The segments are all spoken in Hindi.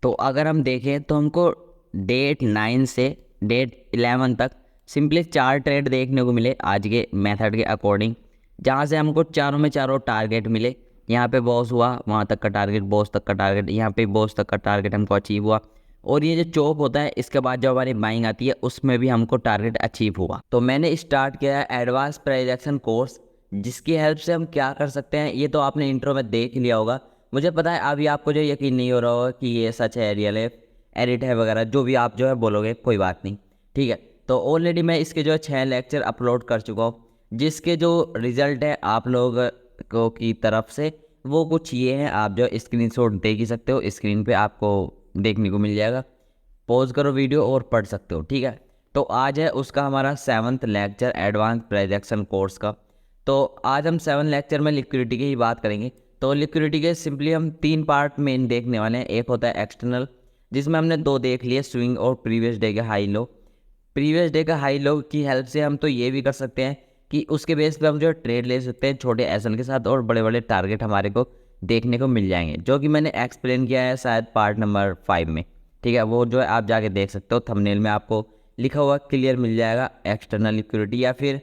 तो अगर हम देखें तो हमको डेट 9 से डेट 11 तक सिंपली 4 ट्रेड देखने को मिले आज के मेथड के अकॉर्डिंग, जहाँ से हमको चारों में चारों टारगेट मिले। यहाँ पे बॉस हुआ, वहाँ तक का टारगेट, बॉस तक का टारगेट, यहाँ पे बॉस तक का टारगेट हमको अचीव हुआ। और ये जो चॉप होता है इसके बाद जो हमारी बाइंग आती है उसमें भी हमको टारगेट अचीव हुआ। तो मैंने स्टार्ट किया है एडवांस प्राइस एक्शन कोर्स, जिसकी हेल्प से हम क्या कर सकते हैं ये तो आपने इंट्रो में देख लिया होगा। मुझे पता है अभी आपको जो यकीन नहीं हो रहा होगा कि ये सच है, रियल है, एडिट है वगैरह, जो भी आप जो है बोलोगे, कोई बात नहीं, ठीक है। तो ऑलरेडी मैं इसके जो है 6 लेक्चर अपलोड कर चुका हूँ, जिसके जो रिजल्ट है आप लोग को की तरफ से वो कुछ ये है। आप जो स्क्रीनशॉट देख ही सकते हो, स्क्रीन पे आपको देखने को मिल जाएगा। पॉज करो वीडियो और पढ़ सकते हो, ठीक है। तो आज है उसका हमारा 7वां लेक्चर एडवांस प्राइजेक्शन कोर्स का। तो आज हम 7 लेक्चर में लिक्विडिटी की ही बात करेंगे। तो लिक्विडिटी के सिंपली हम 3 पार्ट मेन देखने वाले हैं। एक होता है एक्सटर्नल, जिसमें हमने 2 देख लिए, स्विंग और प्रीवियस डे के हाई लो। प्रीवियस डे का हाई लो की हेल्प से हम तो ये भी कर सकते हैं कि उसके बेस पे हम जो ट्रेड ले सकते हैं छोटे एसएल के साथ, और बड़े बड़े टारगेट हमारे को देखने को मिल जाएंगे, जो कि मैंने एक्सप्लेन किया है शायद पार्ट नंबर 5 में, ठीक है। वो जो है आप जाके देख सकते हो, थंबनेल में आपको लिखा हुआ क्लियर मिल जाएगा, एक्सटर्नल लिक्विडिटी या फिर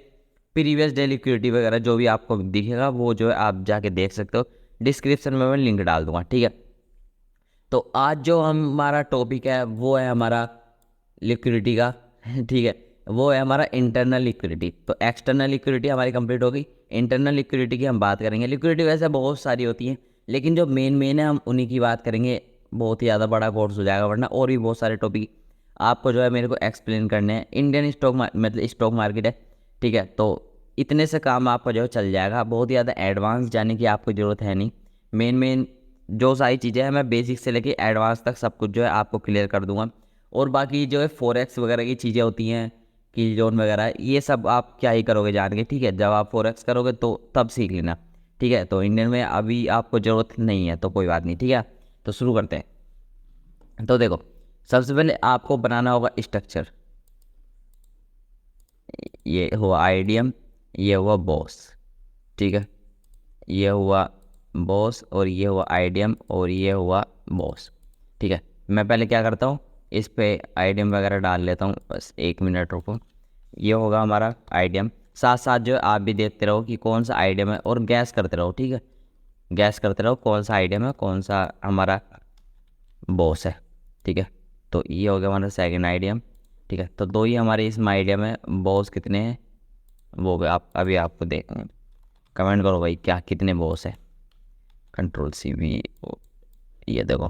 प्रीवियस डे लिक्विडिटी वगैरह जो भी आपको दिखेगा वो जो है आप जाके देख सकते हो। डिस्क्रिप्शन में मैं लिंक डाल दूंगा, ठीक है। तो आज जो हमारा टॉपिक है वो है हमारा लिक्विडिटी का ठीक है, वो है हमारा इंटरनल लिक्विडिटी। तो एक्सटर्नल लिक्विडिटी हमारी कंप्लीट हो गई, इंटरनल लिक्विडिटी की हम बात करेंगे। लिक्विडिटी वैसे बहुत सारी होती हैं, लेकिन जो मेन है हम उन्हीं की बात करेंगे। बहुत ही ज़्यादा बड़ा कोर्स हो जाएगा, वरना और भी बहुत सारे टॉपिक आपको जो है मेरे को एक्सप्लेन करने हैं। इंडियन स्टॉक मतलब स्टॉक मार्केट है, ठीक है। तो इतने से काम आपका जो है चल जाएगा, बहुत ही ज़्यादा एडवांस जाने की आपको ज़रूरत है नहीं। मेन जो सारी चीज़ें हैं मैं बेसिक से लेके एडवांस तक सब कुछ जो है आपको क्लियर कर दूंगा। और बाकी जो है फॉरेक्स वगैरह की चीज़ें होती हैं, किल जोन वगैरह, ये सब आप क्या ही करोगे जान के, ठीक है। जब आप फॉरेक्स करोगे तो तब सीख लेना, ठीक है। तो इंडियन में अभी आपको ज़रूरत नहीं है तो कोई बात नहीं, ठीक है। तो शुरू करते हैं। तो देखो, सबसे पहले आपको बनाना होगा स्ट्रक्चर। ये हुआ आईडीएम, ये हुआ बॉस, ठीक है। ये हुआ बॉस और ये हुआ आईडीएम और ये हुआ बॉस, ठीक है। मैं पहले क्या करता हूँ, इस पे आईडीएम वगैरह डाल लेता हूँ, बस 1 मिनट रुको। ये होगा हमारा आईडीएम, साथ साथ जो है आप भी देखते रहो कि कौन सा आईडीएम है और गैस करते रहो, ठीक है। गैस करते रहो कौन सा आईडीएम है, कौन सा हमारा बॉस है, ठीक है। तो ये हो गया हमारा सेकंड आईडीएम, ठीक है। तो 2 ही हमारे इसमें आईडीएम है, बॉस कितने हैं वो भी आप अभी आपको देखेंगे। कमेंट करो भाई क्या कितने बॉस है, कंट्रोल सी भी, ये देखो,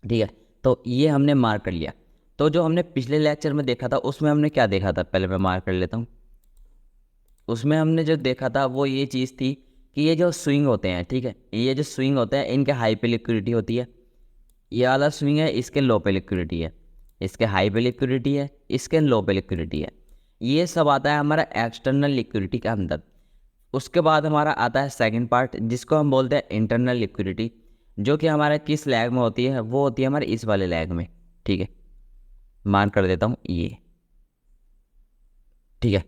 ठीक है। तो ये हमने मार्क कर लिया। तो जो हमने पिछले लेक्चर में देखा था उसमें हमने क्या देखा था, पहले मैं मार्क कर लेता हूँ। उसमें हमने जो देखा था वो ये चीज़ थी कि ये जो स्विंग होते हैं, ठीक है, ये जो स्विंग होते हैं इनके हाई पे लिक्विडिटी होती है। ये वाला स्विंग है इसके लो पे लिक्विडिटी है, इसके हाई पे लिक्विडिटी है, इसके लो पे लिक्विडिटी है। ये सब आता है हमारा एक्सटर्नल लिक्विडिटी के अंदर। उसके बाद हमारा आता है सेकंड पार्ट, जिसको हम बोलते हैं इंटरनल लिक्विडिटी, जो कि हमारा किस लैग में होती है, वो होती है हमारे इस वाले लैग में, ठीक है। मार्क कर देता हूँ ये, ठीक है।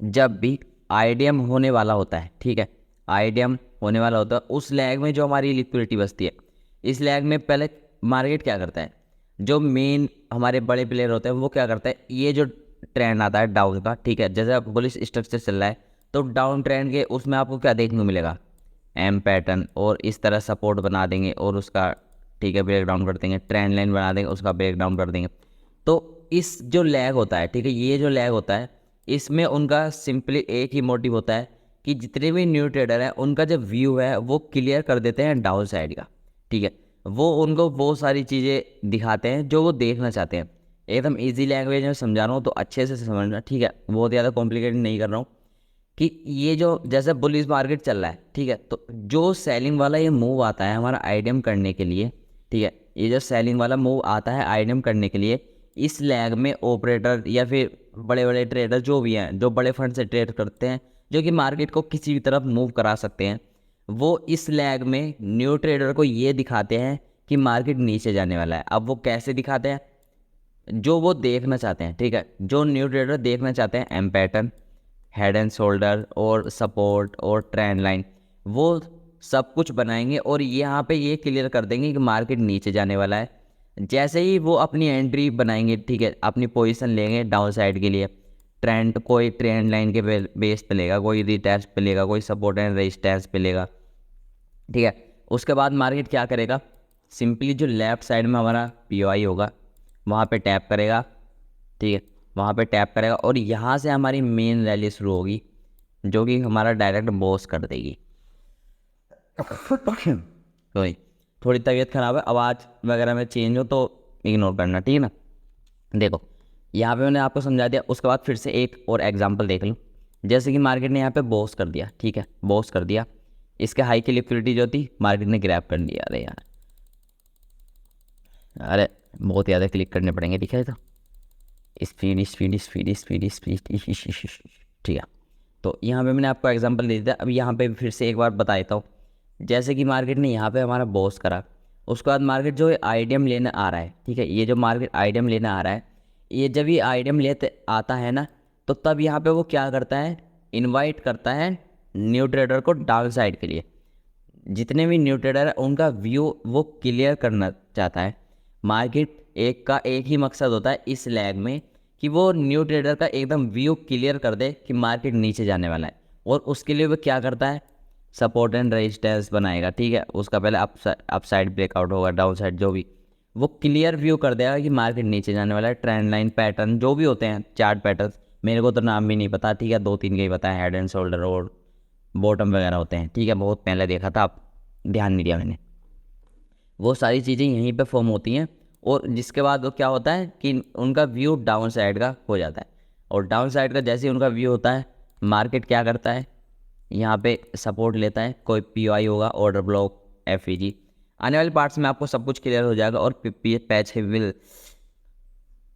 जब भी आईडीएम होने वाला होता है, ठीक है, आईडीएम होने वाला होता है उस लैग में जो हमारी लिक्विडिटी बचती है, इस लैग में पहले मार्केट क्या करता है, जो मेन हमारे बड़े प्लेयर होते हैं वो क्या करता है, ये जो ट्रेंड आता है डाउन का, ठीक है, जैसे बुलिश स्ट्रक्चर चल रहा है तो डाउन ट्रेंड के उसमें आपको क्या देखने को मिलेगा, एम पैटर्न, और इस तरह सपोर्ट बना देंगे और उसका, ठीक है, ब्रेक डाउन कर देंगे, ट्रेंड लाइन बना देंगे, उसका ब्रेक डाउन कर देंगे। तो इस जो लैग होता है, ठीक है, ये जो लैग होता है इसमें उनका सिंपली एक ही मोटिव होता है कि जितने भी न्यू ट्रेडर हैं उनका जो व्यू है वो क्लियर कर देते हैं डाउन साइड का, ठीक है। वो उनको वो सारी चीज़ें दिखाते हैं जो वो देखना चाहते हैं। एकदम इजी लैंग्वेज में समझा रहा हूँ तो अच्छे से समझना, ठीक है, बहुत ज़्यादा कॉम्प्लिकेटेड नहीं कर रहा हूँ। कि ये जो जैसे बुलिश मार्केट चल रहा है, ठीक है, तो जो सेलिंग वाला ये मूव आता है हमारा आईडीएम करने के लिए, ठीक है, ये जो सेलिंग वाला मूव आता है आईडीएम करने के लिए, इस लैग में ऑपरेटर या फिर बड़े बड़े ट्रेडर जो भी हैं, जो बड़े फंड से ट्रेड करते हैं, जो कि मार्केट को किसी भी तरफ मूव करा सकते हैं, वो इस लैग में न्यू ट्रेडर को ये दिखाते हैं कि मार्केट नीचे जाने वाला है। अब वो कैसे दिखाते हैं, जो वो देखना चाहते हैं, ठीक है, जो न्यू ट्रेडर देखना चाहते हैं M pattern, head and shoulder और सपोर्ट और ट्रेंड लाइन, वो सब कुछ बनाएंगे और यहाँ पे ये क्लियर कर देंगे कि मार्केट नीचे जाने वाला है। जैसे ही वो अपनी एंट्री बनाएंगे, ठीक है, अपनी पोजीशन लेंगे डाउन साइड के लिए, ट्रेंड कोई ट्रेंड लाइन के बेस पे लेगा, कोई रिटेस्ट पे लेगा, कोई सपोर्ट एंड रेजिस्टेंस पे लेगा, ठीक है। उसके बाद मार्केट क्या करेगा, सिंपली जो लेफ्ट साइड में हमारा POI होगा वहाँ पे टैप करेगा, ठीक है, वहाँ पे टैप करेगा और यहाँ से हमारी मेन रैली शुरू होगी जो कि हमारा डायरेक्ट बॉस कर देगी। कोई थोड़ी तबीयत खराब है, आवाज़ वगैरह में चेंज हो तो इग्नोर करना, ठीक है ना। देखो यहाँ पे मैंने आपको समझा दिया। उसके बाद फिर से एक और एग्जांपल देख लूँ। जैसे कि मार्केट ने यहाँ पे बॉस कर दिया, ठीक है, बॉस कर दिया, इसके हाई की लिक्विडिटी जो थी मार्केट ने ग्रैब कर लिया। अरे यार, अरे बहुत ज़्यादा क्लिक करने पड़ेंगे, ठीक है। तो स्पीड, ठीक है। तो यहाँ पे मैंने आपको एग्जांपल दे दिया। अब यहाँ पे फिर से एक बार बता देता हूँ। जैसे कि मार्केट ने यहाँ पे हमारा बॉस करा, उसके बाद मार्केट जो आइडियम लेने आ रहा है, ठीक है, ये जो मार्केट आइडियम लेने आ रहा है, ये जब ये आइडियम लेते आता है ना, तो तब यहाँ पे वो क्या करता है, इनवाइट करता है न्यू ट्रेडर को डाउन साइड के लिए। जितने भी न्यू ट्रेडर है उनका व्यू वो क्लियर करना चाहता है। मार्केट एक ही मकसद होता है इस लैग में कि वो न्यू ट्रेडर का एकदम व्यू क्लियर कर दे कि मार्केट नीचे जाने वाला है। और उसके लिए वो क्या करता है, सपोर्ट एंड रेजिस्टेंस बनाएगा, ठीक है। उसका पहले अप साइड ब्रेकआउट होगा, डाउन साइड जो भी, वो क्लियर व्यू कर देगा कि मार्केट नीचे जाने वाला है। ट्रेंड लाइन पैटर्न जो भी होते हैं, चार्ट पैटर्न, मेरे को तो नाम भी नहीं पता, ठीक है, 2-3 के ही पता है, हेड एंड शोल्डर और बॉटम वगैरह होते हैं, ठीक है, बहुत पहले देखा था, अब ध्यान नहीं दिया मैंने। वो सारी चीज़ें यहीं पे फॉर्म होती हैं और जिसके बाद वो क्या होता है कि उनका व्यू डाउन साइड का हो जाता है। और डाउन साइड का जैसे ही उनका व्यू होता है, मार्केट क्या करता है, यहाँ पे सपोर्ट लेता है, कोई POI होगा, ऑर्डर ब्लॉक, FEG। आने वाले पार्ट्स में आपको सब कुछ क्लियर हो जाएगा और पैच विल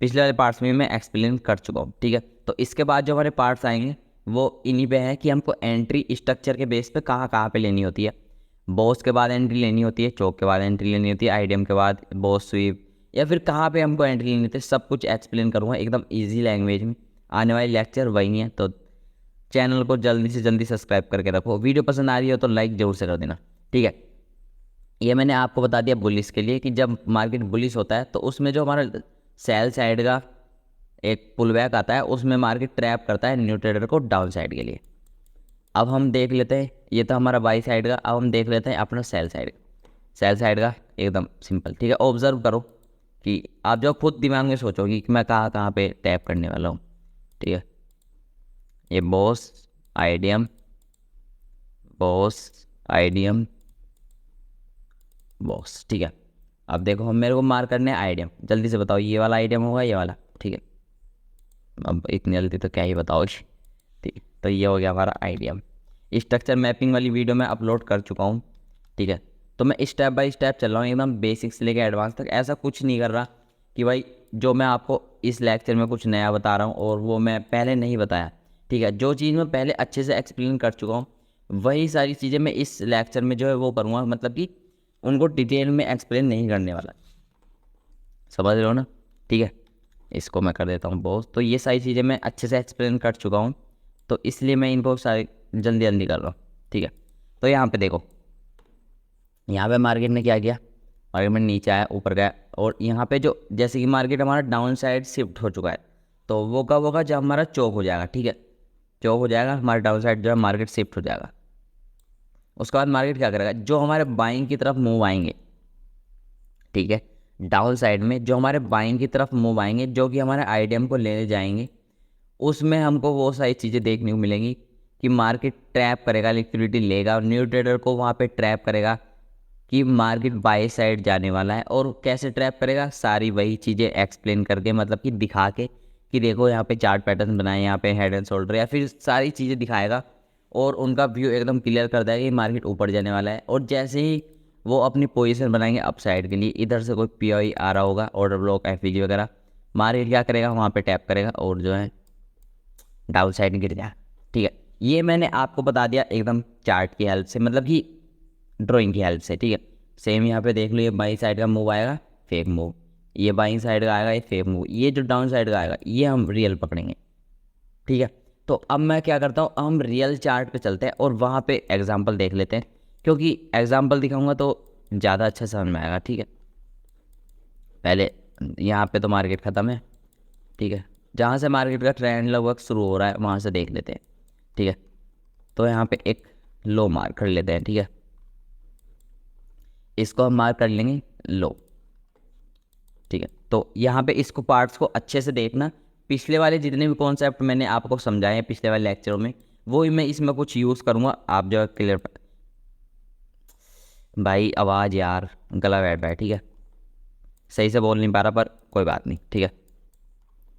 पिछले वाले पार्ट्स में मैं एक्सप्लेन कर चुका हूँ, ठीक है। तो इसके बाद जो हमारे पार्ट्स आएंगे वो इन्हीं पे है कि हमको एंट्री स्ट्रक्चर के बेस पे कहाँ कहाँ पे लेनी होती है। बॉस के बाद एंट्री लेनी होती है, चौक के बाद एंट्री लेनी होती है, आइडियम के बाद बॉस स्वीप, या फिर कहाँ पे हमको एंट्री लेनी होती है, सब कुछ एक्सप्लेन करूँगा एकदम ईजी लैंग्वेज में। आने वाले लेक्चर वही है, तो चैनल को जल्दी से जल्दी सब्सक्राइब करके रखो। वीडियो पसंद आ रही हो तो लाइक जरूर से कर देना, ठीक है। ये मैंने आपको बता दिया बुलिस के लिए कि जब मार्केट बुलिस होता है तो उसमें जो हमारा सेल साइड का एक पुल बैक आता है, उसमें मार्केट ट्रैप करता है न्यू ट्रेडर को डाउन साइड के लिए। अब हम देख लेते हैं, ये तो हमारा बाई साइड का, अब हम देख लेते हैं अपना सेल साइड का एकदम सिंपल, ठीक है। ऑब्जर्व करो कि आप जो खुद दिमाग में सोचोगे कि मैं कहाँ कहाँ पे टैप करने वाला हूँ, ठीक है। ये बॉस आइडियम बॉस, ठीक है। अब देखो हम मेरे को मार्क करने आइडियम, जल्दी से बताओ ये वाला आइडियम होगा, ये वाला, ठीक है। अब इतनी जल्दी तो क्या ही बताओगे, ठीक है। तो ये हो गया हमारा आइडियम। स्ट्रक्चर मैपिंग वाली वीडियो मैं अपलोड कर चुका हूँ, ठीक है। तो मैं स्टेप बाय स्टेप चल रहा हूँ एकदम बेसिक से लेकर एडवांस तक। ऐसा कुछ नहीं कर रहा कि भाई जो मैं आपको इस लेक्चर में कुछ नया बता रहा हूँ और वो मैं पहले नहीं बताया, ठीक है। जो चीज़ मैं पहले अच्छे से एक्सप्लेन कर चुका हूँ वही सारी चीज़ें मैं इस लेक्चर में जो है वो करूँगा, मतलब कि उनको डिटेल में एक्सप्लेन नहीं करने वाला, समझ रहे हो ना, ठीक है। इसको मैं कर देता हूँ बॉस। तो ये सारी चीज़ें मैं अच्छे से एक्सप्लेन कर चुका हूँ, तो इसलिए मैं इनको सारी जल्दी जल्दी कर रहा हूँ, ठीक है। तो यहाँ पे देखो, यहाँ पे मार्केट ने क्या किया, मार्केट में नीचे आया, ऊपर गया, और यहाँ पे जो जैसे कि मार्केट हमारा डाउन साइड शिफ्ट हो चुका है, तो वो कब होगा, जब हमारा चौक हो जाएगा, ठीक है। चौक हो जाएगा, हमारा डाउन साइड जो है मार्केट शिफ्ट हो जाएगा। उसके बाद मार्केट क्या करेगा, जो हमारे बाइंग की तरफ मूव आएंगे, ठीक है, डाउन साइड में जो हमारे बाइंग की तरफ मूव आएंगे, जो कि हमारे आइडियम को लेने जाएंगे, उसमें हमको वो सारी चीज़ें देखने को मिलेंगी कि मार्केट ट्रैप करेगा, लिक्विडिटी लेगा, और न्यू ट्रेडर को वहाँ पे ट्रैप करेगा कि मार्केट बाई साइड जाने वाला है। और कैसे ट्रैप करेगा, सारी वही चीज़ें एक्सप्लेन करके, मतलब कि दिखा के कि देखो यहाँ पे चार्ट पैटर्न बनाए, यहाँ पे हेड एंड शोल्डर, या फिर सारी चीज़ें दिखाएगा और उनका व्यू एकदम क्लियर कर देगा कि मार्केट ऊपर जाने वाला है। और जैसे ही वो अपनी पोजीशन बनाएंगे अप साइड के लिए, इधर से कोई POI आ रहा होगा, ऑर्डर ब्लॉक, FEG वगैरह, मार्केट क्या करेगा, वहाँ पे टैप करेगा और जो है डाउन साइड गिर जाए, ठीक है। ये मैंने आपको बता दिया एकदम चार्ट की हेल्प से, मतलब कि ड्राइंग की हेल्प से, ठीक है। सेम यहाँ पे देख लो, ये बाई साइड का मूव आएगा, फेक मूव, ये बाई साइड का आएगा, ये फेक मूव, ये जो डाउन साइड का आएगा ये हम रियल पकड़ेंगे, ठीक है। तो अब मैं क्या करता हूँ, हम रियल चार्ट पे चलते हैं और वहाँ पे एग्जांपल देख लेते हैं, क्योंकि एग्जाम्पल दिखाऊंगा तो ज़्यादा अच्छा समझ में आएगा। ठीक है, पहले यहाँ पे तो मार्केट ख़त्म है। ठीक है, जहाँ से मार्केट का ट्रेंड लगभग शुरू हो रहा है वहाँ से देख लेते हैं। ठीक है, तो यहाँ पे एक लो मार्क कर लेते हैं। ठीक है, इसको हम मार्क कर लेंगे लो। ठीक है, तो यहाँ पे इसको पार्ट्स को अच्छे से देखना। पिछले वाले जितने भी कॉन्सेप्ट मैंने आपको समझाए हैं पिछले वाले लेक्चरों में, वो ही मैं इसमें कुछ यूज़ करूँगा। आप जो है क्लियर भाई आवाज़ यार गला बैठ रहा है। ठीक है, सही से बोल नहीं पा रहा पर कोई बात नहीं। ठीक है,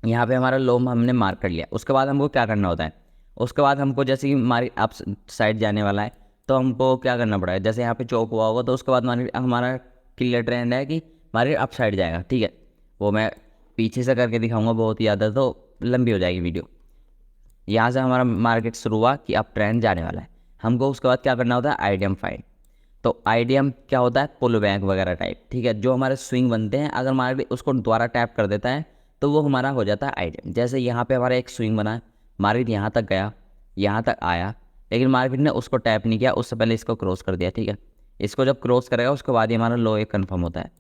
यहाँ पे हमारा लो हमने मार्क कर लिया। उसके बाद हमको क्या करना होता है, उसके बाद हमको जैसे कि मार्केट अप साइड जाने वाला है तो हमको क्या करना पड़ेगा, जैसे यहाँ पे चौक हुआ होगा तो उसके बाद हमारा क्लियर ट्रेंड है कि मार्केट अप साइड जाएगा। ठीक है, वो मैं पीछे से करके दिखाऊंगा, बहुत ही ज़्यादा तो लंबी हो जाएगी वीडियो। यहाँ से हमारा मार्केट शुरू हुआ कि अप ट्रेंड जाने वाला है, हमको उसके बाद क्या करना होता है, आईडीएम फाइंड। तो आईडीएम क्या होता है, पुल बैक वगैरह टाइप। ठीक है, जो हमारे स्विंग बनते हैं अगर मार्केट उसको दोबारा टैप कर देता है तो वो हमारा हो जाता है आईडीएम। जैसे यहाँ पे हमारा एक स्विंग बना है, मार्केट यहाँ तक गया, यहाँ तक आया, लेकिन मार्केट ने उसको टैप नहीं किया, उससे पहले इसको क्रॉस कर दिया। ठीक है, इसको जब क्रॉस करेगा उसके बाद ही हमारा लो एक कन्फर्म होता है।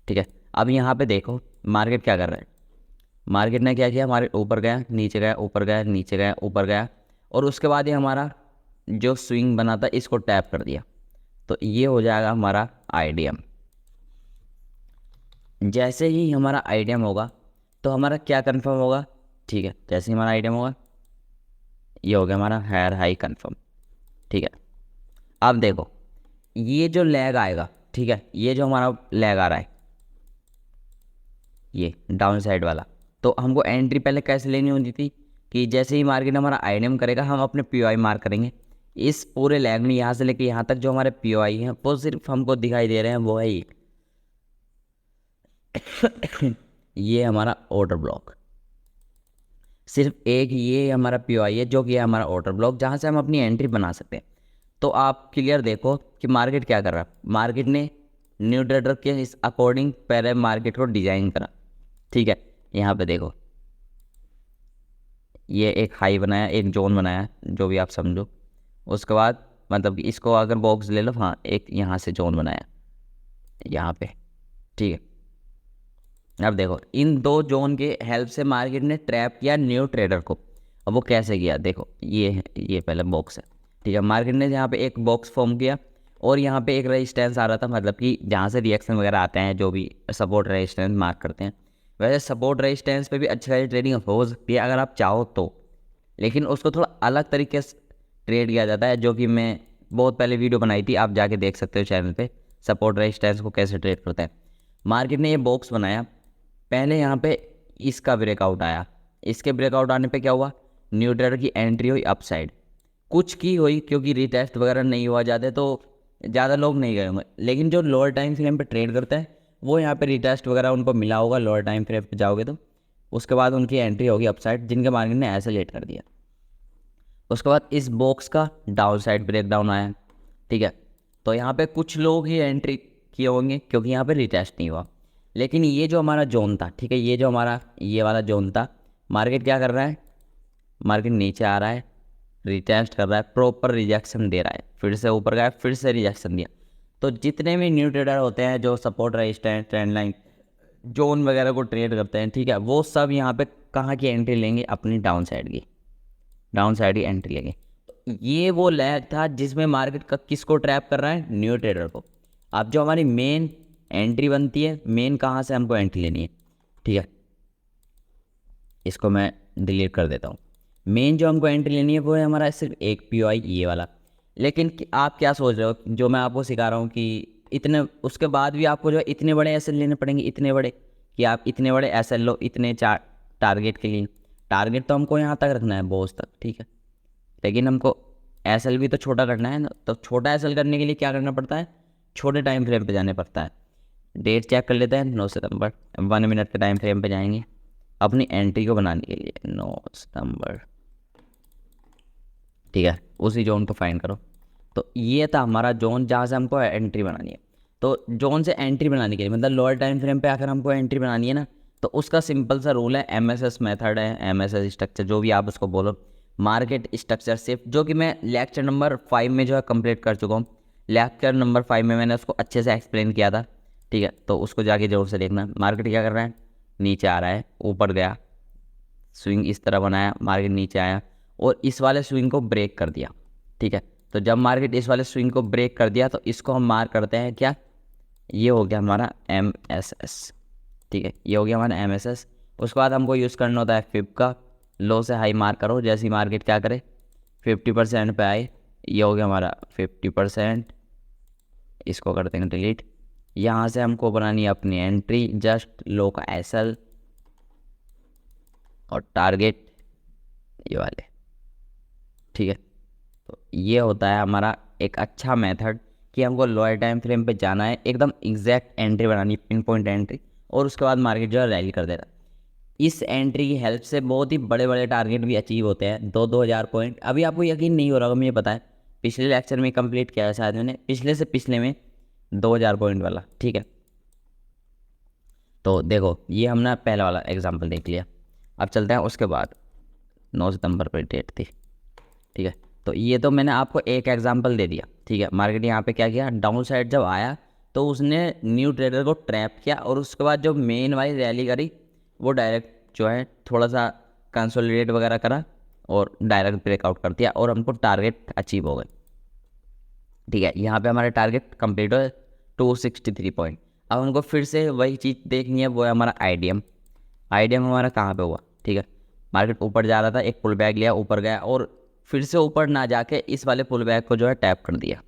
ठीक है, अब यहाँ पे देखो मार्केट क्या कर रहा है, मार्केट ने क्या किया, हमारे ऊपर गया नीचे गया ऊपर गया नीचे गया ऊपर गया, और उसके बाद ही हमारा जो स्विंग बना था इसको टैप कर दिया। तो ये हो जाएगा हमारा आईडीएम। जैसे ही हमारा आईडीएम होगा तो हमारा क्या कंफर्म होगा। ठीक है, जैसे ही हमारा आईडीएम होगा ये हो गया हमारा हायर हाई कंफर्म। ठीक है, अब देखो ये जो लैग आएगा, ठीक है, ये जो हमारा लैग आ रहा है ये डाउन साइड वाला, तो हमको एंट्री पहले कैसे लेनी होती थी कि जैसे ही मार्केट हमारा आईडीएम करेगा हम अपने पीओआई मार्क करेंगे। इस पूरे लैग में यहाँ से लेके यहाँ तक जो हमारे पीओआई हैं वो सिर्फ हमको दिखाई दे रहे हैं, वो है ये हमारा ऑर्डर ब्लॉक। सिर्फ एक ये हमारा पीओआई है जो कि है हमारा ऑर्डर ब्लॉक, जहाँ से हम अपनी एंट्री बना सकते हैं। तो आप क्लियर देखो कि मार्केट क्या कर रहा है, मार्केट ने न्यू ट्रेडर के इस अकॉर्डिंग पहले मार्केट को डिजाइन करा। ठीक है, यहाँ पे देखो ये एक हाई बनाया, एक जोन बनाया, जो भी आप समझो। उसके बाद मतलब कि इसको अगर बॉक्स ले लो, हाँ एक यहाँ से जोन बनाया यहाँ पे। ठीक है, अब देखो इन दो जोन के हेल्प से मार्केट ने ट्रैप किया न्यू ट्रेडर को। अब वो कैसे किया, देखो ये पहले बॉक्स है। ठीक है, मार्केट ने यहाँ पे एक बॉक्स फॉर्म किया और यहाँ पे एक रेजिस्टेंस आ रहा था, मतलब कि जहाँ से रिएक्शन वगैरह आते हैं, जो भी सपोर्ट रेजिस्टेंस मार्क करते हैं। वैसे सपोर्ट रेजिस्टेंस पे भी अच्छी खासी ट्रेडिंग हो सकती है अगर आप चाहो तो, लेकिन उसको थोड़ा अलग तरीके से ट्रेड किया जाता है, जो कि मैं बहुत पहले वीडियो बनाई थी, आप जाके देख सकते हो चैनल पे, सपोर्ट रेजिस्टेंस को कैसे ट्रेड करते हैं। मार्केट ने ये बॉक्स बनाया, पहले यहाँ पे इसका ब्रेकआउट आया, इसके ब्रेकआउट आने पे क्या हुआ, न्यू ट्रेडर की एंट्री हुई अपसाइड, कुछ की हुई क्योंकि रीटेस्ट वगैरह नहीं हुआ जाते तो ज़्यादा लोग नहीं गए होंगे, लेकिन जो लोअर टाइम फ्रेम पे ट्रेड करता है वो यहाँ पे रीटेस्ट वगैरह उनको मिला होगा, लोअर टाइम फ्रेम पे जाओगे तो उसके बाद उनकी एंट्री होगी अपसाइड, जिनके मार्केट ने ऐसे लेट कर दिया। उसके बाद इस बॉक्स का डाउन साइड ब्रेक डाउन आया। ठीक है, तो यहाँ पे कुछ लोग ही एंट्री किए होंगे क्योंकि यहाँ पे रिटेस्ट नहीं हुआ, लेकिन ये जो हमारा जोन था, ठीक है, ये जो हमारा ये वाला जोन था, मार्केट क्या कर रहा है, मार्केट नीचे आ रहा है, रिटेस्ट कर रहा है, प्रॉपर रिजेक्शन दे रहा है, फिर से ऊपर गया फिर से रिजेक्शन दिया। तो जितने भी न्यू ट्रेडर होते हैं जो support resistance trend line zone वगैरह को ट्रेड करते हैं, ठीक है, वो सब यहाँ पे कहाँ की एंट्री लेंगे, अपनी डाउन साइड की, डाउन साइड की एंट्री लेंगे। तो ये वो लैग था जिसमें मार्केट का किसको ट्रैप कर रहा है, न्यू ट्रेडर को। अब जो हमारी मेन एंट्री बनती है, मेन कहाँ से हमको एंट्री लेनी है, ठीक है, इसको मैं डिलीट कर देता हूँ। मेन जो हमको एंट्री लेनी है वो है हमारा सिर्फ एक पीओआई ये वाला। लेकिन आप क्या सोच रहे हो, जो मैं आपको सिखा रहा हूँ कि इतने उसके बाद भी आपको जो है इतने बड़े एसएल लेने पड़ेंगे, इतने बड़े कि आप इतने बड़े एसएल लो इतने चार टारगेट के लिए। टारगेट तो हमको यहाँ तक रखना है, बॉस तक, ठीक है, लेकिन हमको एसएल भी तो छोटा करना है ना। तो छोटा एसएल करने के लिए क्या करना पड़ता है, छोटे टाइम फ्रेम पे जाने पड़ता है। डेट चेक कर लेते हैं, 9 सितंबर, 1 मिनट के टाइम फ्रेम पे जाएंगे अपनी एंट्री को बनाने के लिए, 9 सितंबर, ठीक है, उसी जोन को फाइंड करो। तो ये था हमारा जोन जहाँ से हमको एंट्री बनानी है। तो जोन से एंट्री बनाने के लिए मतलब लोअर टाइम फ्रेम पे आकर हमको एंट्री बनानी है ना, तो उसका सिंपल सा रूल है, एमएसएस मेथड है, एमएसएस स्ट्रक्चर, जो भी आप उसको बोलो, मार्केट स्ट्रक्चर शिफ्ट, जो कि मैं लेक्चर नंबर 5 में जो है कंप्लीट कर चुका हूँ। लेक्चर नंबर 5 में मैंने उसको अच्छे से एक्सप्लेन किया था, ठीक है, तो उसको जाके जरूर से देखना। मार्केट क्या कर रहा है, नीचे आ रहा है, ऊपर गया, स्विंग इस तरह बनाया, मार्केट नीचे आया और इस वाले स्विंग को ब्रेक कर दिया, ठीक है। तो जब मार्केट इस वाले स्विंग को ब्रेक कर दिया तो इसको हम मार्क करते हैं क्या, ये हो गया हमारा MSS, ठीक है, ये हो गया हमारा MSS। उसके बाद हमको यूज़ करना होता है फिब का, लो से हाई मार्क करो, जैसे ही मार्केट क्या करे 50% पे आए, ये हो गया हमारा 50%, इसको कर देंगे डिलीट। यहाँ से हमको बनानी है अपनी एंट्री, जस्ट लो का SL और टारगेट ये वाले, ठीक है। तो ये होता है हमारा एक अच्छा मेथड कि हमको लोअर टाइम फ्रेम पे जाना है, एकदम एग्जैक्ट एंट्री बनानी, पिन पॉइंट एंट्री, और उसके बाद मार्केट जो है रैली कर देगा। इस एंट्री की हेल्प से बहुत ही बड़े बड़े टारगेट भी अचीव होते हैं, 2-2 हज़ार पॉइंट। अभी आपको यकीन नहीं हो रहा होगा, मुझे पता है, पिछले लेक्चर में कंप्लीट किया है शायद मैंने, पिछले से पिछले में 2,000 पॉइंट वाला, ठीक है। तो देखो ये हमने पहला वाला एग्जाम्पल देख लिया। अब चलते हैं उसके बाद, 9 सितंबर पर डेट थी, ठीक है। तो ये तो मैंने आपको एक एग्जांपल दे दिया, ठीक है। मार्केट यहाँ पे क्या किया, डाउन साइड जब आया तो उसने न्यू ट्रेडर को ट्रैप किया और उसके बाद जो मेन वाली रैली करी वो डायरेक्ट जो है थोड़ा सा कंसोलिडेट वगैरह करा और डायरेक्ट ब्रेकआउट कर दिया और हमको टारगेट अचीव हो गए, ठीक है। यहाँ पे हमारे टारगेट कंप्लीट हो 263 पॉइंट। अब हमको फिर से वही चीज़ देखनी है, वो है हमारा आईडीएम। आईडीएम हमारा कहाँ पे हुआ, ठीक है, मार्केट ऊपर जा रहा था, एक पुल बैक लिया, ऊपर गया और फिर से ऊपर ना जाके इस वाले पुल बैक को जो है टैप कर दिया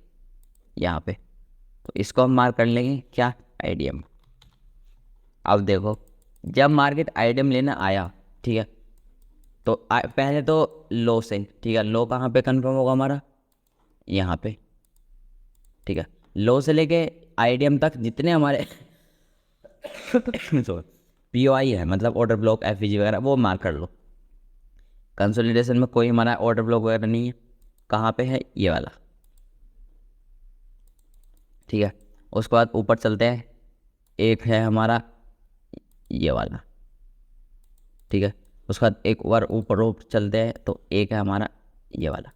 यहाँ पे। तो इसको हम मार्क कर लेंगे क्या, आईडीएम। अब देखो जब मार्केट आईडीएम लेने आया, ठीक है, तो पहले तो लो से, ठीक है, लो कहाँ पे कंफर्म होगा हमारा, यहाँ पे, ठीक है। लो से लेके आईडीएम तक जितने हमारे POI है, मतलब ऑर्डर ब्लॉक FVG वगैरह, वो मार्क कर लो। कंसोलिडेशन में कोई हमारा ऑर्डर ब्लॉक वगैरह नहीं है, कहाँ पे है, ये वाला, ठीक है। उसके बाद ऊपर चलते हैं, एक है हमारा ये वाला, ठीक है। उसके बाद एक बार ऊपर चलते हैं तो एक है हमारा ये वाला।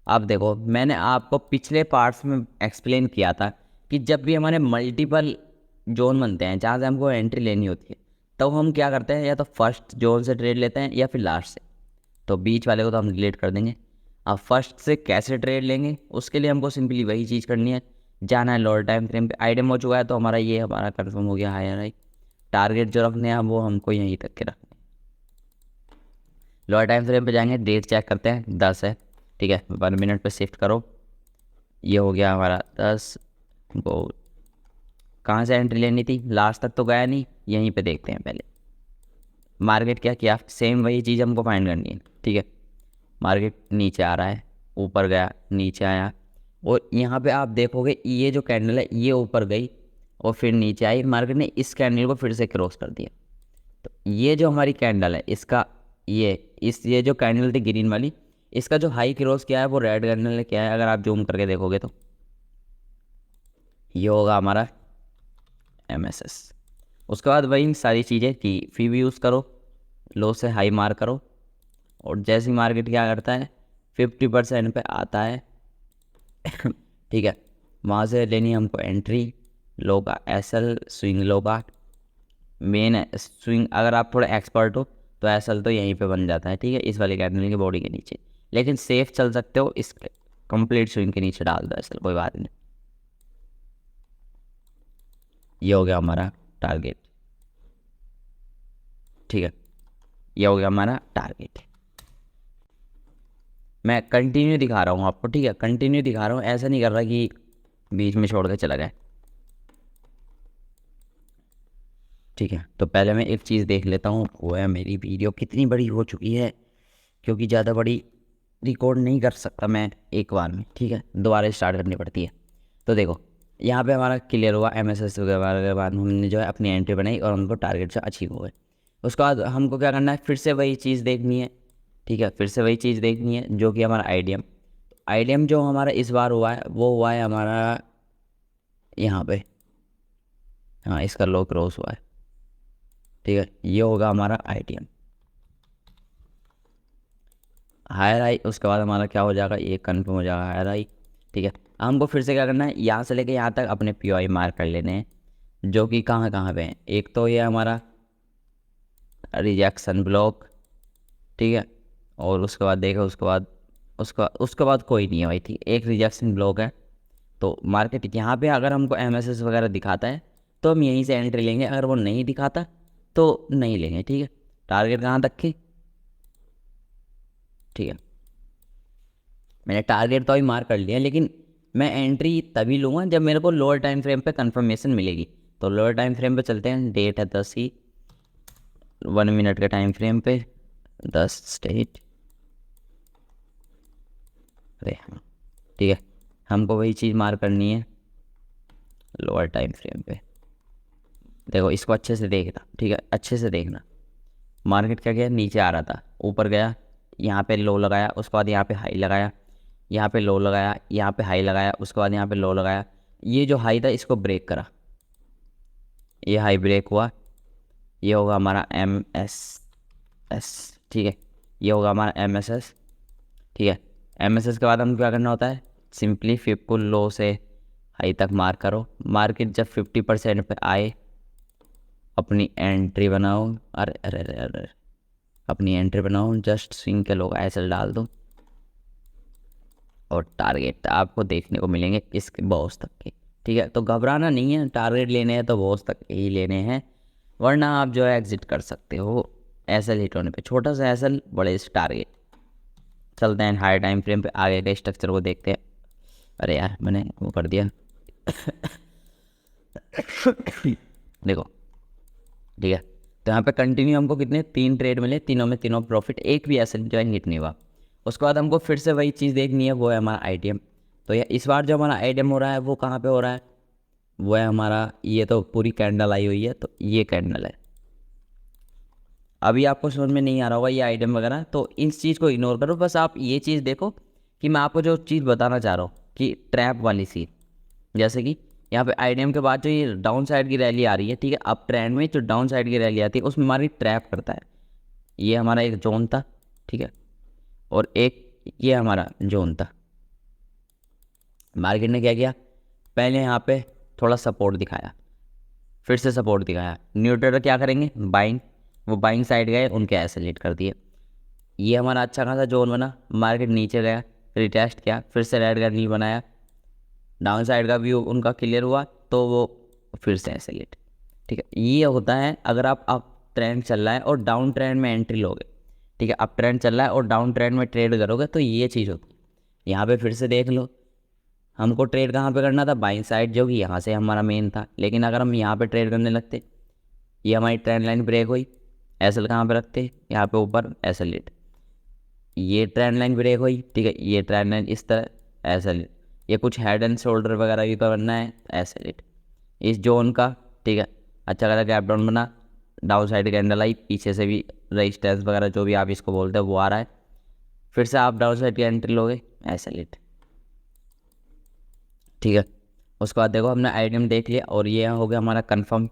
अब देखो मैंने आपको पिछले पार्ट्स में एक्सप्लेन किया था कि जब भी हमारे मल्टीपल जोन बनते हैं जहाँ से हमको एंट्री लेनी होती है, तो हम क्या करते हैं, या तो फर्स्ट जोन से ट्रेड लेते हैं या फिर लास्ट से। तो बीच वाले को तो हम डिलीट कर देंगे। अब फर्स्ट से कैसे ट्रेड लेंगे, उसके लिए हमको सिंपली वही चीज़ करनी है, जाना है लोअर टाइम फ्रेम पे। आइटम हो चुका है तो हमारा ये हमारा कंफर्म हो गया हायर हाई। टारगेट जो रखने हैं वो हमको यहीं तक के रखने हैं। लोअर टाइम फ्रेम पे जाएंगे, डेट चेक करते हैं, 10 है, ठीक है। 1 मिनट पे शिफ्ट करो, ये हो गया हमारा 10। वो कहाँ से एंट्री लेनी थी, लास्ट तक तो गया नहीं, यहीं पे देखते हैं पहले मार्केट क्या किया। सेम वही चीज़ हमको फाइंड करनी है, ठीक है। मार्केट नीचे आ रहा है, ऊपर गया, नीचे आया, और यहाँ पे आप देखोगे ये जो कैंडल है ये ऊपर गई और फिर नीचे आई, मार्केट ने इस कैंडल को फिर से क्रॉस कर दिया। तो ये जो हमारी कैंडल है इसका ये जो कैंडल थी ग्रीन वाली, इसका जो हाई क्रॉस किया है वो रेड कैंडल ने किया है। अगर आप जूम करके देखोगे तो ये होगा हमारा MSS। उसके बाद वही सारी चीज़ें कि फी यूज़ करो, लो से हाई मार करो, और जैसे ही मार्केट क्या करता है 50% पे आता है ठीक है, वहाँ से लेनी है हमको एंट्री, लो का SL, स्विंग लो का मेन स्विंग। अगर आप थोड़ा एक्सपर्ट हो तो SL तो यहीं पे बन जाता है, ठीक है, इस वाले कैंडल की बॉडी के नीचे। लेकिन सेफ चल सकते हो, इस कंप्लीट स्विंग के नीचे डाल दो SL, कोई बात नहीं। ये हो गया हमारा टारगेट, ठीक है, ये हो गया हमारा टारगेट। मैं कंटिन्यू दिखा रहा हूँ आपको, ठीक है, कंटिन्यू दिखा रहा हूँ, ऐसा नहीं कर रहा कि बीच में छोड़ के चला गया, ठीक है। तो पहले मैं एक चीज़ देख लेता हूँ, वो है मेरी वीडियो कितनी बड़ी हो चुकी है, क्योंकि ज़्यादा बड़ी रिकॉर्ड नहीं कर सकता मैं एक बार में, ठीक है, दोबारा स्टार्ट करनी पड़ती है। तो देखो यहाँ पे हमारा क्लियर हुआ, MSS वगैरह के बाद हमने जो है अपनी एंट्री बनाई और हमको टारगेट से अचीव हो गए। उसके बाद हमको क्या करना है, फिर से वही चीज़ देखनी है, ठीक है, फिर से वही चीज़ देखनी है जो कि हमारा आईडीएम जो हमारा इस बार हुआ है वो हुआ है हमारा यहाँ पे, हाँ, इसका लो क्रॉस हुआ है, ठीक है, ये होगा हमारा आईडीएम हायर आई। उसके बाद हमारा क्या हो जाएगा, ये कन्फर्म हो जाएगा हायर आई, ठीक है। हमको फिर से क्या करना है, यहाँ से लेके यहाँ तक अपने POI मार्क कर लेने हैं, जो कि कहाँ कहाँ पे हैं। एक तो ये हमारा रिजेक्शन ब्लॉक, ठीक है, और उसके बाद देखो उसके बाद कोई नहीं है भाई, ठीक, एक रिजेक्शन ब्लॉक है। तो मार्केट यहाँ पे अगर हमको MSS वगैरह दिखाता है तो हम यहीं से एंट्री लेंगे, अगर वो नहीं दिखाता तो नहीं लेंगे, ठीक है। टारगेट कहाँ तक की, ठीक है, मैंने टारगेट तो अभी मार्क कर लिया, लेकिन मैं एंट्री तभी लूँगा जब मेरे को लोअर टाइम फ्रेम पे कंफर्मेशन मिलेगी। तो लोअर टाइम फ्रेम पे चलते हैं, डेट है 10 ही, 1 मिनट के टाइम फ्रेम पे 10 स्टेट, अरे हाँ, ठीक है, हमको वही चीज़ मार्क करनी है लोअर टाइम फ्रेम पे। देखो इसको अच्छे से देखना, ठीक है, अच्छे से देखना। मार्केट क्या गया, नीचे आ रहा था, ऊपर गया, यहाँ पे लो लगाया, उसके बाद यहाँ पे हाई लगाया, यहाँ पे लो लगाया, यहाँ पे हाई लगाया, उसके बाद यहाँ पे लो लगाया। ये जो हाई था इसको ब्रेक करा, ये हाई ब्रेक हुआ, ये होगा हमारा MSS, ठीक है, ये होगा हमारा MSS, ठीक है। MSS के बाद हम क्या करना होता है, सिंपली 5 को लो से हाई तक मार्क करो। मार्केट जब 50% पे आए अपनी एंट्री बनाओ, अरे अरे अरे अरे अपनी एंट्री बनाओ, जस्ट स्विंग के लोग ऐसे डाल दो और टारगेट आपको देखने को मिलेंगे इसके बॉस तक के, ठीक है। तो घबराना नहीं है, टारगेट लेने हैं तो बॉस तक के ही लेने हैं, वरना आप जो है एग्जिट कर सकते हो SL हिट होने पे, छोटा सा SL बड़े टारगेट। चलते हैं हाई टाइम फ्रेम पे, आगे के स्ट्रक्चर को देखते हैं। अरे यार मैंने वो कर दिया देखो, ठीक है, तो यहाँ पे कंटिन्यू हमको कितने 3 ट्रेड मिले, तीनों में तीनों प्रॉफिट, एक भी ऐसे जो है हिट नहीं हुआ। उसके बाद हमको फिर से वही चीज़ देखनी है, वो है हमारा ITM। तो ये इस बार जो हमारा ITM हो रहा है वो कहाँ पे हो रहा है, वो है हमारा, ये तो पूरी कैंडल आई हुई है, तो ये कैंडल है। अभी आपको समझ में नहीं आ रहा होगा ये आइटम वगैरह, तो इस चीज़ को इग्नोर करो, बस आप ये चीज़ देखो कि मैं आपको जो चीज़ बताना चाह रहा हूँ कि ट्रैप वाली सी, जैसे कि यहाँ पे ITM के बाद जो ये डाउन साइड की रैली आ रही है, ठीक है, अब ट्रेंड में जो डाउन साइड की रैली आती है उसमें हमारी ट्रैप करता है। ये हमारा एक जोन था, ठीक है, और एक ये हमारा जोन था। मार्केट ने क्या किया, पहले यहाँ पे थोड़ा सपोर्ट दिखाया, फिर से सपोर्ट दिखाया, न्यूट्रल क्या करेंगे, बाइंग, वो बाइंग साइड गए, उनके एसोलेट कर दिए। ये हमारा अच्छा खासा जोन बना, मार्केट नीचे गया, रिटेस्ट किया, फिर से रेड कैंडल बनाया, डाउन साइड का व्यू उनका क्लियर हुआ, तो वो फिर से एसोलेट, ठीक है। ये होता है अगर आप अप ट्रेंड चल रहा है और डाउन ट्रेंड में एंट्री लोगे, ठीक है, अप ट्रेंड चल रहा है और डाउन ट्रेंड में ट्रेड करोगे तो ये चीज़ होती है। यहाँ पे फिर से देख लो, हमको ट्रेड कहाँ पे करना था, बाइंग साइड, जो कि यहाँ से हमारा मेन था, लेकिन अगर हम यहाँ पे ट्रेड करने लगते, ये हमारी ट्रेंड लाइन ब्रेक हुई, एसएल कहाँ पे रखते, यहाँ पे ऊपर एसएल, ये ट्रेंड लाइन ब्रेक हुई, ठीक है, ये ट्रेंड लाइन इस तरह एसएल, ये कुछ हेड एंड शोल्डर वगैरह भी करना है एसएल इस जोन का, ठीक है। अच्छा खासा गैप डाउन बना, डाउन साइड कैंडल आई, पीछे से भी रेजिस्टेंस वगैरह जो भी आप इसको बोलते हैं वो आ रहा है, फिर से आप डाउन साइड की एंट्री लोगे एसएल, ठीक है। उसके बाद देखो हमने आइटम देख लिया और ये हो गया हमारा कंफर्म,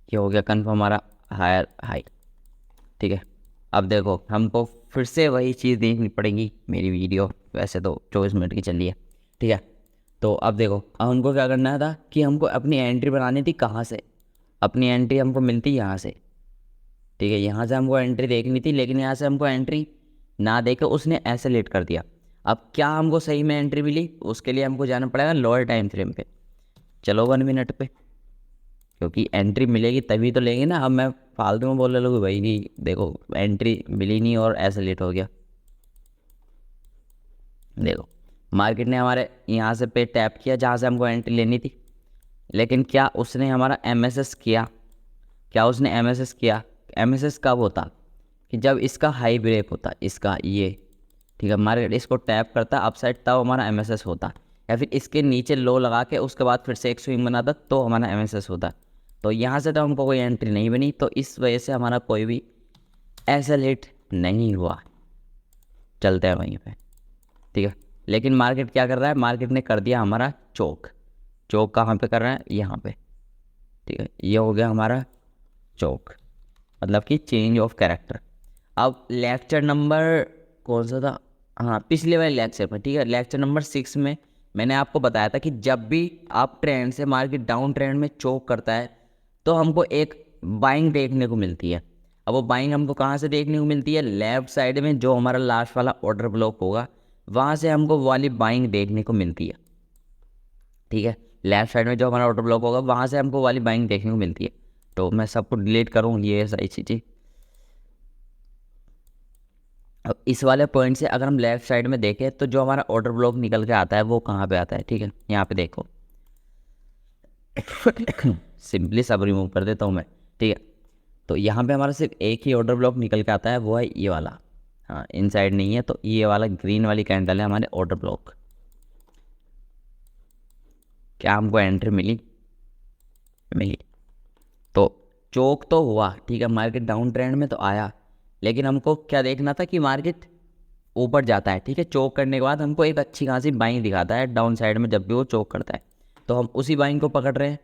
ये हो गया कंफर्म हमारा हायर हाई, ठीक है। अब देखो हमको फिर से वही चीज़ देखनी पड़ेगी, मेरी वीडियो वैसे तो 24 मिनट की चली है, ठीक है। तो अब देखो, अब हमको क्या करना था कि हमको अपनी एंट्री बनानी थी, कहाँ से, अपनी एंट्री हमको मिलती यहाँ से, ठीक है, यहाँ से हमको एंट्री देखनी थी, लेकिन यहाँ से हमको एंट्री ना देकर उसने ऐसे लेट कर दिया। अब क्या हमको सही में एंट्री मिली, उसके लिए हमको जाना पड़ेगा लोअर टाइम फ्रेम पे, चलो 1 मिनट पे, क्योंकि एंट्री मिलेगी तभी तो लेंगे ना। अब मैं फालतू में बोल रहा हूँ भाई नहीं, देखो एंट्री मिली नहीं और ऐसे लेट हो गया। देखो मार्केट ने हमारे यहाँ से पे टैप किया जहाँ से हमको एंट्री लेनी थी, लेकिन क्या उसने हमारा MSS किया, क्या उसने MSS किया। MSS कब होता, कि जब इसका हाई ब्रेक होता, इसका ये, ठीक है, मार्केट इसको टैप करता अपसाइड, तब हमारा MSS होता, या फिर इसके नीचे लो लगा के उसके बाद फिर से एक स्विंग बनाता तो हमारा MSS होता। तो यहाँ से तो हमको कोई एंट्री नहीं बनी, तो इस वजह से हमारा कोई भी ऐसा लेट नहीं हुआ, चलते हैं वहीं पे, ठीक है। लेकिन मार्केट क्या कर रहा है, मार्केट ने कर दिया हमारा चौक, चौक कहाँ पे कर रहा है, यहाँ पे, ठीक है, ये हो गया हमारा चौक, मतलब कि चेंज ऑफ कैरेक्टर। अब लेक्चर नंबर कौन सा था, हाँ पिछले वाले लेक्चर पर, ठीक है, लेक्चर नंबर 6 में मैंने आपको बताया था कि जब भी आप ट्रेंड से मार्केट डाउन ट्रेंड में चोक करता है तो हमको एक बाइंग देखने को मिलती है। अब वो बाइंग हमको कहाँ से देखने को मिलती है? लेफ्ट साइड में जो हमारा लास्ट वाला ऑर्डर ब्लॉक होगा वहाँ से हमको वो वाली बाइंग देखने को मिलती है। ठीक है, लेफ्ट साइड में जो हमारा ऑर्डर ब्लॉक होगा वहाँ से हमको वाली बाइंग देखने को मिलती है। तो मैं सबको डिलीट करूँ ये सारी चीज़ें। अब इस वाले पॉइंट से अगर हम लेफ्ट साइड में देखें तो जो हमारा ऑर्डर ब्लॉक निकल के आता है वो कहाँ पे आता है? ठीक है, यहाँ पे देखो सिंपली सब रिमूव कर देता हूँ मैं। ठीक है, तो यहाँ पे हमारा सिर्फ एक ही ऑर्डर ब्लॉक निकल के आता है, वो है ये वाला। हाँ, इनसाइड नहीं है, तो ये वाला ग्रीन वाली कैंडल है हमारे ऑर्डर ब्लॉक। क्या हमको एंट्री मिली? मिली। तो चोक तो हुआ, ठीक है, मार्केट डाउन ट्रेंड में तो आया, लेकिन हमको क्या देखना था कि मार्केट ऊपर जाता है। ठीक है, चोक करने के बाद हमको एक अच्छी खासी बाइंग दिखाता है डाउन साइड में जब भी वो चोक करता है, तो हम उसी बाइंग को पकड़ रहे हैं।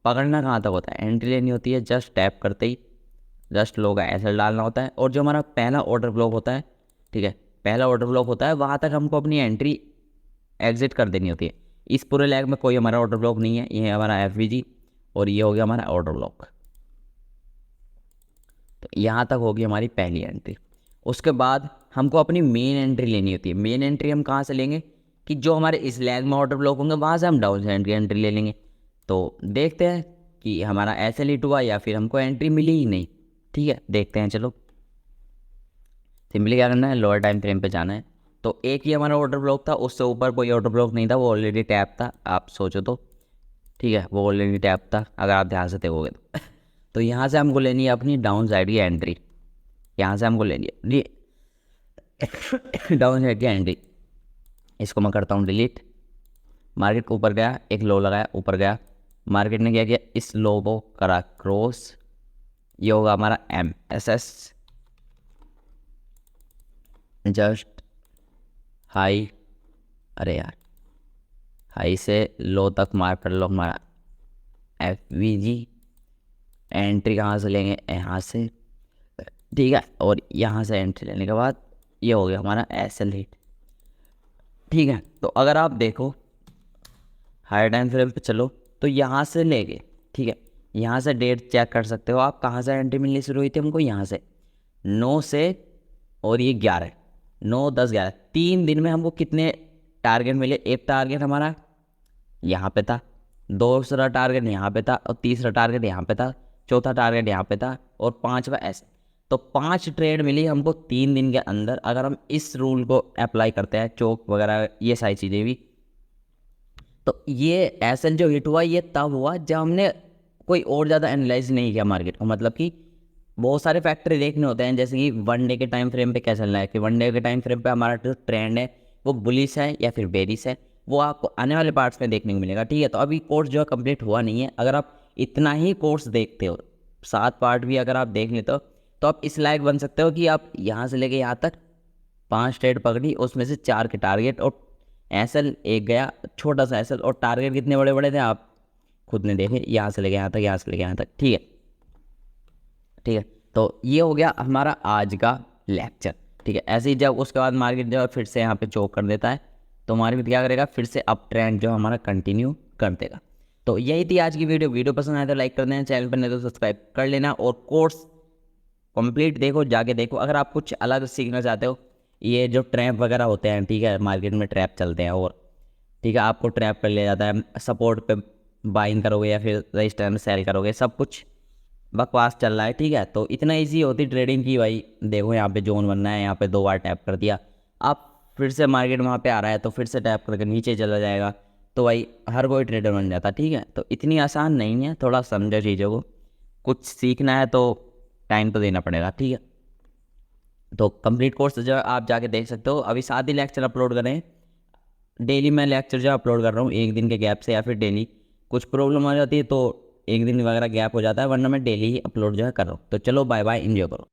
पकड़ना कहाँ तक होता है? एंट्री लेनी होती है, जस्ट टैप करते ही जस्ट लो का ऐसा डालना होता है, और जो हमारा पहला ऑर्डर ब्लॉक होता है, ठीक है, पहला ऑर्डर ब्लॉक होता है वहाँ तक हमको अपनी एंट्री एग्जिट कर देनी होती है। इस पूरे लेग में कोई हमारा ऑर्डर ब्लॉक नहीं है, ये है हमारा एफ और ये हो गया हमारा ऑर्डर ब्लॉक। तो यहाँ तक होगी हमारी पहली एंट्री। उसके बाद हमको अपनी मेन एंट्री लेनी होती है। मेन एंट्री हम कहाँ से लेंगे? कि जो हमारे इस लेग में ऑर्डर ब्लॉक होंगे वहाँ से हम डाउन साइड की एंट्री ले लेंगे। तो देखते हैं कि हमारा ऐसे लिट हुआ या फिर हमको एंट्री मिली ही नहीं। ठीक है, देखते हैं। चलो, सिंपली क्या करना है, लोअर टाइम फ्रेम पे जाना है। तो एक ही हमारा ऑर्डर ब्लॉक था, उससे ऊपर कोई ऑर्डर ब्लॉक नहीं था, वो ऑलरेडी टैप था, आप सोचो तो। ठीक है, वो ऑलरेडी टैप था अगर आप ध्यान से देखोगे तो। तो यहाँ से हमको लेनी है अपनी डाउन साइड की एंट्री। यहाँ से हमको लेनी है डाउन साइड की एंट्री। इसको मैं करता हूँ डिलीट। मार्केट ऊपर गया, एक लो लगाया, ऊपर गया, मार्केट ने क्या किया, इस लो को करा क्रॉस। ये होगा हमारा MSS, जस्ट हाई, अरे यार, हाई से लो तक मार कर लो हमारा FVG। एंट्री कहाँ से लेंगे? यहाँ से, ठीक है, और यहाँ से एंट्री लेने के बाद ये हो गया हमारा SL हिट। ठीक है, तो अगर आप देखो हायर टाइम फ्रेम पे चलो तो यहाँ से लेके, ठीक है, यहाँ से डेट चेक कर सकते हो आप कहाँ से एंट्री मिलनी शुरू हुई थी हमको। यहाँ से 9 से, और ये 11, 9, 10, 11, 3 दिन में हमको कितने टारगेट मिले? एक टारगेट हमारा यहाँ पे था, दूसरा टारगेट यहाँ पे था, और तीसरा टारगेट यहाँ पे था, चौथा टारगेट यहाँ पे था, और पांचवा ऐसे। तो 5 ट्रेड मिली हमको 3 दिन के अंदर। अगर हम इस रूल को अप्लाई करते हैं, चौक वगैरह ये सारी चीज़ें भी, तो ये एसएल जो हिट हुआ ये तब हुआ जब हमने कोई और ज़्यादा एनालाइज नहीं किया मार्केट को। मतलब कि बहुत सारे फैक्टर देखने होते हैं, जैसे कि वन डे के टाइम फ्रेम पे क्या चल रहा है, कि वन डे के टाइम फ्रेम पे हमारा जो ट्रेंड है वो बुलिश है या फिर बेरिश है, वो आपको आने वाले पार्ट्स में देखने को मिलेगा। ठीक है, तो अभी कोर्स जो है कंप्लीट हुआ नहीं है। अगर आप इतना ही कोर्स देखते हो, 7 पार्ट भी अगर आप देख लेते हो, तो आप इस लायक बन सकते हो कि आप यहाँ से लेके यहाँ तक 5 ट्रेड पकड़ी, उसमें से 4 के टारगेट, और एसएल एक गया, छोटा सा एसएल, और टारगेट कितने बड़े बड़े थे आप खुद ने देखे, यहाँ से लेके यहाँ तक, यहाँ से लेके यहाँ तक। ठीक है, ठीक है, तो ये हो गया हमारा आज का लेक्चर। ठीक है, ऐसे ही जब उसके बाद मार्केट जो है फिर से यहाँ पे चोक कर देता है, तो मार्केट क्या करेगा, फिर से अप ट्रेंड जो हमारा कंटिन्यू कर देगा। तो यही थी आज की वीडियो पसंद आए तो लाइक कर देना, चैनल पर नहीं तो सब्सक्राइब कर लेना, और कोर्स कंप्लीट देखो, जाके देखो। अगर आप कुछ अलग सीखना चाहते हो, ये जो ट्रैप वगैरह होते हैं, ठीक है, मार्केट में ट्रैप चलते हैं, और ठीक है आपको ट्रैप कर लिया जाता है, सपोर्ट पे बाइंग करोगे या फिर रजिस्टर में सेल करोगे, सब कुछ बकवास चल रहा है। ठीक है, तो इतना इजी होती ट्रेडिंग की भाई। देखो यहाँ पे जोन बनना है, यहाँ पे 2 बार टैप कर दिया, आप फिर से मार्केट वहाँ पे आ रहा है तो फिर से टैप करके नीचे चला जाएगा, तो भाई हर कोई ट्रेडर बन जाता। ठीक है, तो इतनी आसान नहीं है, थोड़ा समझो चीज़ों को, कुछ सीखना है तो टाइम तो देना पड़ेगा। ठीक है, तो कंप्लीट कोर्स जो आप जाके देख सकते हो। अभी 7 ही लेक्चर अपलोड करें, डेली मैं लेक्चर जो अपलोड कर रहा हूँ 1 दिन के गैप से, या फिर डेली कुछ प्रॉब्लम आ जाती है तो 1 दिन वगैरह गैप हो जाता है, वरना मैं डेली ही अपलोड जो है कर रहा हूँ। तो चलो बाय बाय, एंजॉय करो।